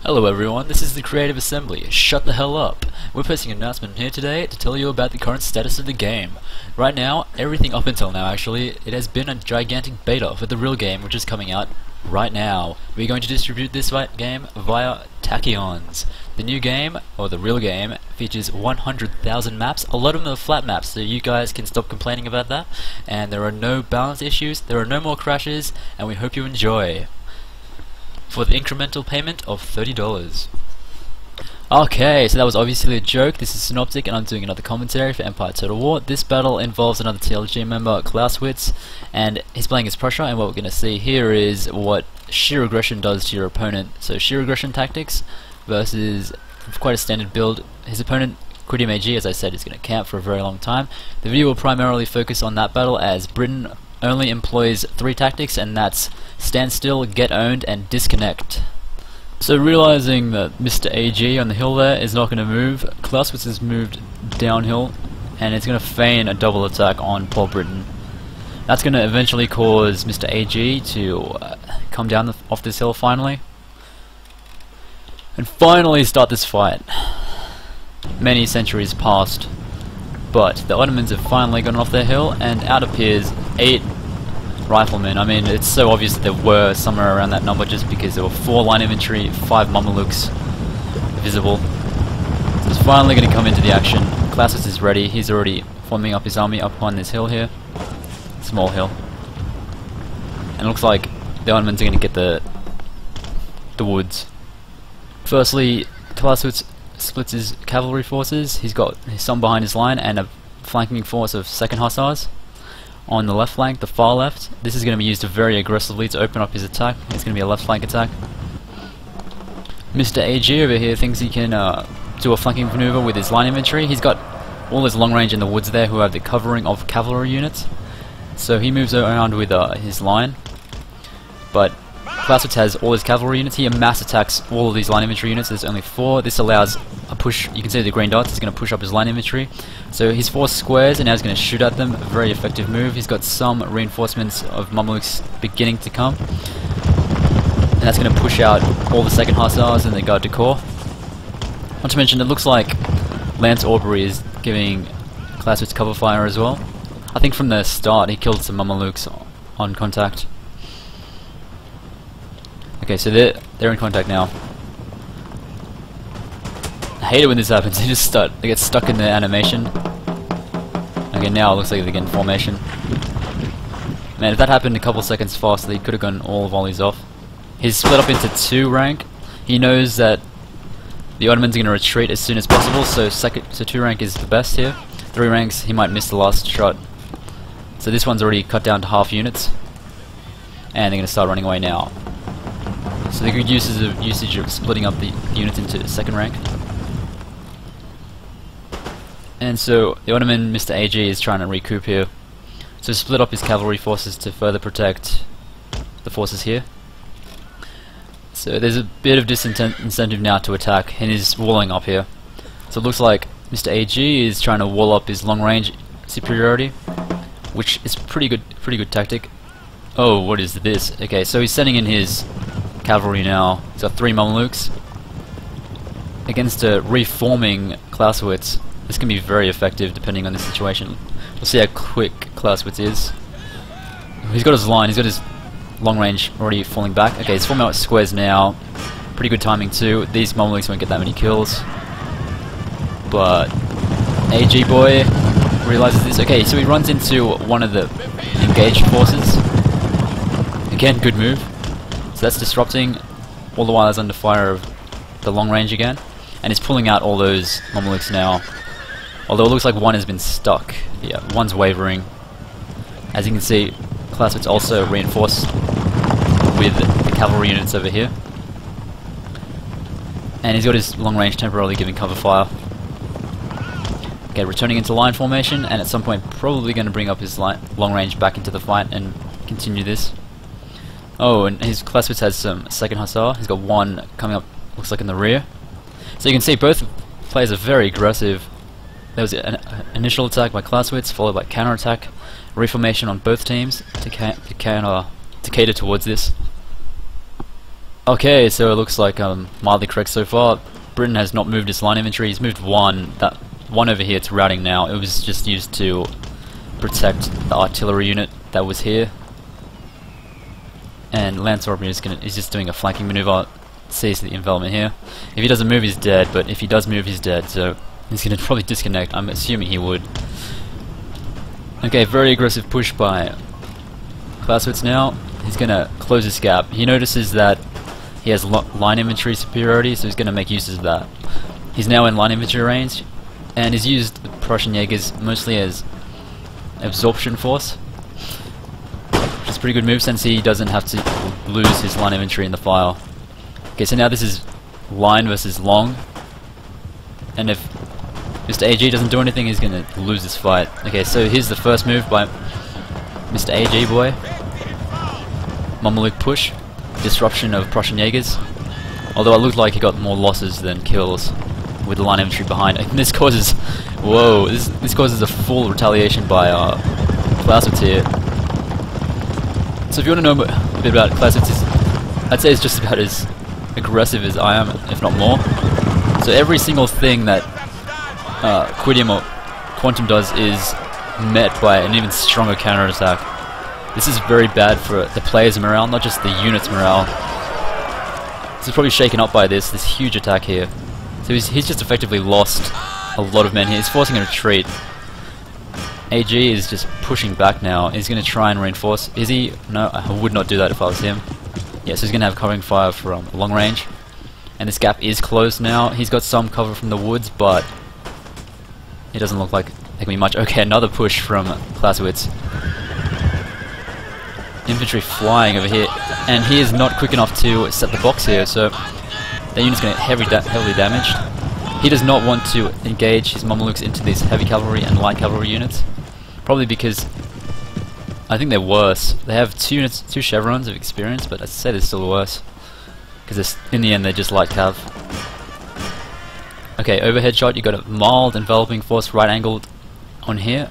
Hello everyone, this is the Creative Assembly. Shut the hell up. We're posting an announcement here today to tell you about the current status of the game. Right now, everything up until now actually, it has been a gigantic beta for the real game which is coming out right now. We're going to distribute this game via Tachyons. The new game, or the real game, features 100,000 maps. A lot of them are flat maps, so you guys can stop complaining about that. And there are no balance issues, there are no more crashes, and we hope you enjoy. For the incremental payment of $30. Okay, so that was obviously a joke. This is Synoptic and I'm doing another commentary for Empire Total War. This battle involves another TLG member, Clausewitz, and he's playing as Prussia, and what we're going to see here is what sheer aggression does to your opponent. So sheer aggression tactics versus quite a standard build. His opponent, qwidiumAG, as I said, is going to camp for a very long time. The video will primarily focus on that battle as Britain only employs 3 tactics, and that's stand still, get owned, and disconnect. So realizing that Mr. AG on the hill there is not going to move, Clausewitz has moved downhill and it's going to feign a double attack on poor Britain. That's going to eventually cause Mr. AG to come down off this hill finally and finally start this fight. Many centuries passed, but the Ottomans have finally gone off their hill and out appears 8 riflemen. I mean, it's so obvious that there were somewhere around that number just because there were 4 line infantry, 5 Mamelukes visible. So it's finally going to come into the action. Clausewitz is ready. He's already forming up his army up on this hill here. Small hill. And it looks like the Ottomans are going to get the woods. Firstly, Clausewitz splits his cavalry forces. He's got some behind his line and a flanking force of 2nd Hussars on the left flank, the far left. This is going to be used very aggressively to open up his attack. It's going to be a left flank attack. Mr. AG over here thinks he can do a flanking maneuver with his line infantry. He's got all his long range in the woods there who have the covering of cavalry units. So he moves around with his line. But Clausewitz has all his cavalry units. He mass attacks all of these line infantry units. There's only 4. This allows a push. You can see the green dots. He's going to push up his line infantry. So he's 4 squares and now he's going to shoot at them. A very effective move. He's got some reinforcements of Mamelukes beginning to come. And that's going to push out all the 2nd Hussars and the Garde du Corps. Not to mention, it looks like Lance Aubrey is giving Clausewitz cover fire as well. I think from the start he killed some Mamelukes on contact. Okay, so they're in contact now. I hate it when this happens. They get stuck in the animation. Okay, now it looks like they get in formation. Man, if that happened a couple seconds faster, they could have gotten all volleys off. He's split up into 2 rank. He knows that the Ottomans are going to retreat as soon as possible, so 2 rank is the best here. 3 ranks, he might miss the last shot. So this one's already cut down to half units, and they're going to start running away now. So the good usage of splitting up the units into 2nd rank. And so the Ottoman Mr. AG is trying to recoup here. So split up his cavalry forces to further protect the forces here. So there's a bit of disincentive now to attack, and he's walling up here. So it looks like Mr. AG is trying to wall up his long range superiority, which is pretty good tactic. Oh, what is this? Okay, so he's sending in his cavalry now. He's got 3 Mamelukes against a reforming Clausewitz. This can be very effective depending on the situation. We'll see how quick Clausewitz is. He's got his line, he's got his long range already falling back. Okay, he's forming out squares now. Pretty good timing too. These Mamelukes won't get that many kills. But AG boy realizes this. Okay, so he runs into one of the engaged forces. Again, good move. So that's disrupting, all the while he's under fire of the long range again. And he's pulling out all those Mamelukes now. Although it looks like one has been stuck. Yeah, one's wavering. As you can see, Clausewitz also reinforced with the cavalry units over here. And he's got his long range temporarily giving cover fire. Okay, returning into line formation, and at some point probably going to bring up his long range back into the fight and continue this. Oh, and his Clausewitz has some 2nd Hussar. He's got 1 coming up, looks like in the rear. So you can see both players are very aggressive. There was an initial attack by Clausewitz, followed by counter-attack, reformation on both teams to cater towards this. Okay, so it looks like I'm mildly correct so far. Britain has not moved its line infantry. He's moved one. That one over here, it's routing now. It was just used to protect the artillery unit that was here. And Lance Orban is just doing a flanking maneuver. Sees the envelopment here. If he doesn't move, he's dead. But if he does move, he's dead. So he's going to probably disconnect. I'm assuming he would. Okay, very aggressive push by Clausewitz now. He's going to close this gap. He notices that he has line infantry superiority, so he's going to make use of that. He's now in line infantry range, and he's used the Prussian Jaegers mostly as absorption force, which is a pretty good move since he doesn't have to lose his line infantry in the file. Okay, so now this is line versus long, and if Mr. AG doesn't do anything, he's going to lose this fight. Okay, so here's the first move by Mr. AG boy. Mameluke push. Disruption of Prussian Jaegers, although it looked like he got more losses than kills with the line infantry behind. And this causes, whoa, this causes a full retaliation by Clausewitz here. So if you want to know a bit about Clausewitz, I'd say it's just about as aggressive as I am, if not more. So every single thing that Quidium or Quantum does is met by an even stronger counterattack. This is very bad for the players' morale, not just the units' morale. This is probably shaken up by this huge attack here. So he's just effectively lost a lot of men here. He's forcing a retreat. AG is just pushing back now. He's going to try and reinforce. Is he? No, I would not do that if I was him. Yeah, so he's going to have covering fire from long range. And this gap is closed now. He's got some cover from the woods, but it doesn't look like there can be much. Okay, another push from Clausewitz. Infantry flying over here, and he is not quick enough to set the box here, so that unit's going to get heavily damaged. He does not want to engage his Mamelukes into these heavy cavalry and light cavalry units, probably because I think they're worse. They have two chevrons of experience, but I'd say they're still worse, because in the end they're just light cav. Okay, overhead shot, you got a mild enveloping force right angled on here.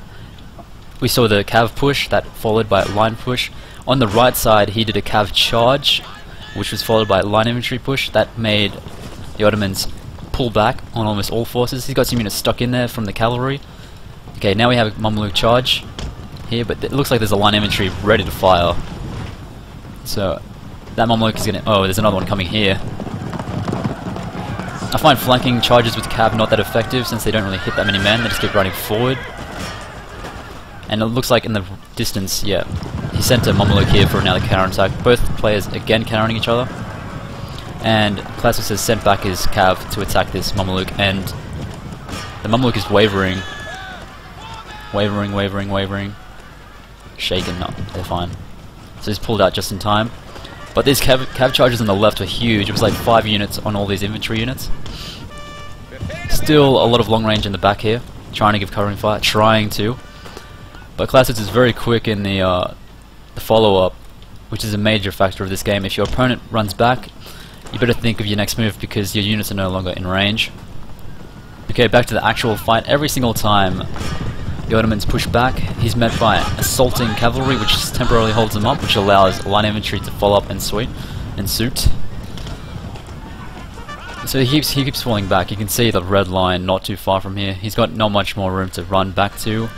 We saw the cav push, that followed by a line push. On the right side, he did a cav charge, which was followed by a line infantry push. That made the Ottomans pull back on almost all forces. He's got some units stuck in there from the cavalry. Okay, now we have a Mameluke charge here, but it looks like there's a line infantry ready to fire. So that Mameluke is going to... Oh, there's another one coming here. I find flanking charges with cav not that effective since they don't really hit that many men. They just keep riding forward. And it looks like in the distance, yeah, he sent a Mameluke here for another counterattack. Both players again countering each other. And Clausewitz has sent back his cav to attack this Mameluke, and the Mameluke is wavering. Wavering. Shaken, no, they're fine. So he's pulled out just in time. But these cav charges on the left were huge. It was like 5 units on all these infantry units. Still a lot of long range in the back here, trying to give covering fire, But Clausewitz is very quick in the follow-up, which is a major factor of this game. If your opponent runs back, you better think of your next move because your units are no longer in range. Okay, back to the actual fight. Every single time the Ottomans push back, he's met by assaulting cavalry, which temporarily holds them up, which allows line infantry to follow up and suit. So he keeps falling back. You can see the red line not too far from here. He's got not much more room to run back to.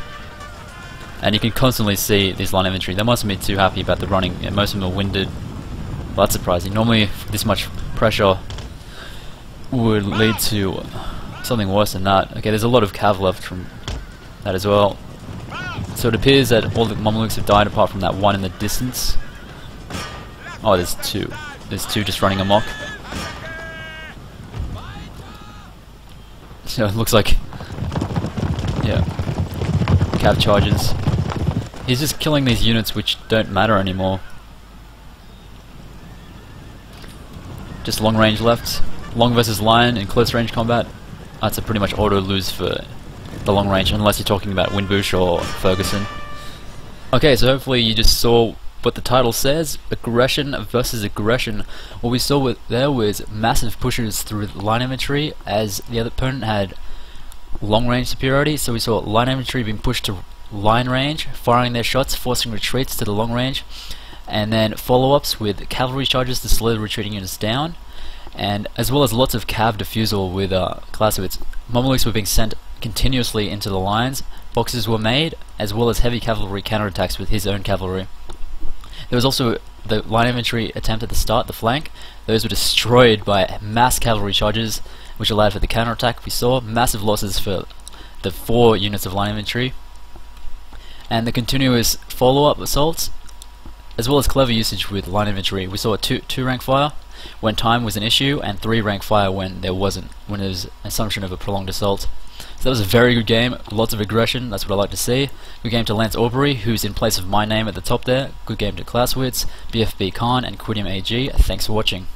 And you can constantly see these line infantry. They mustn't be too happy about the running. Yeah, most of them are winded. Well, that's surprising. Normally, this much pressure would lead to something worse than that. Okay, there's a lot of cav left from that as well. So it appears that all the Mamelukes have died apart from that one in the distance. Oh, there's two. There's two just running amok. So it looks like, yeah, cav charges. He's just killing these units which don't matter anymore. Just long range left. Long versus line in close range combat. That's a pretty much auto lose for the long range, unless you're talking about Windbush or Ferguson. Okay, so hopefully you just saw what the title says, aggression versus aggression. What we saw there was massive pushes through the line infantry as the other opponent had long range superiority. So we saw line infantry being pushed to line range, firing their shots, forcing retreats to the long range, and then follow-ups with cavalry charges to slow the retreating units down, and as well as lots of cav defusal with Clausewitz. Mamelukes were being sent continuously into the lines, boxes were made, as well as heavy cavalry counterattacks with his own cavalry. There was also the line infantry attempt at the start, the flank. Those were destroyed by mass cavalry charges, which allowed for the counterattack. We saw massive losses for the 4 units of line infantry, and the continuous follow-up assaults, as well as clever usage with line infantry. We saw a 2 rank fire when time was an issue, and 3 rank fire when there wasn't, when there was an assumption of a prolonged assault. So that was a very good game, lots of aggression, that's what I like to see. Good game to Lance Aubrey, who's in place of my name at the top there. Good game to Clausewitz, BFB Khan, and qwidiumAG. Thanks for watching.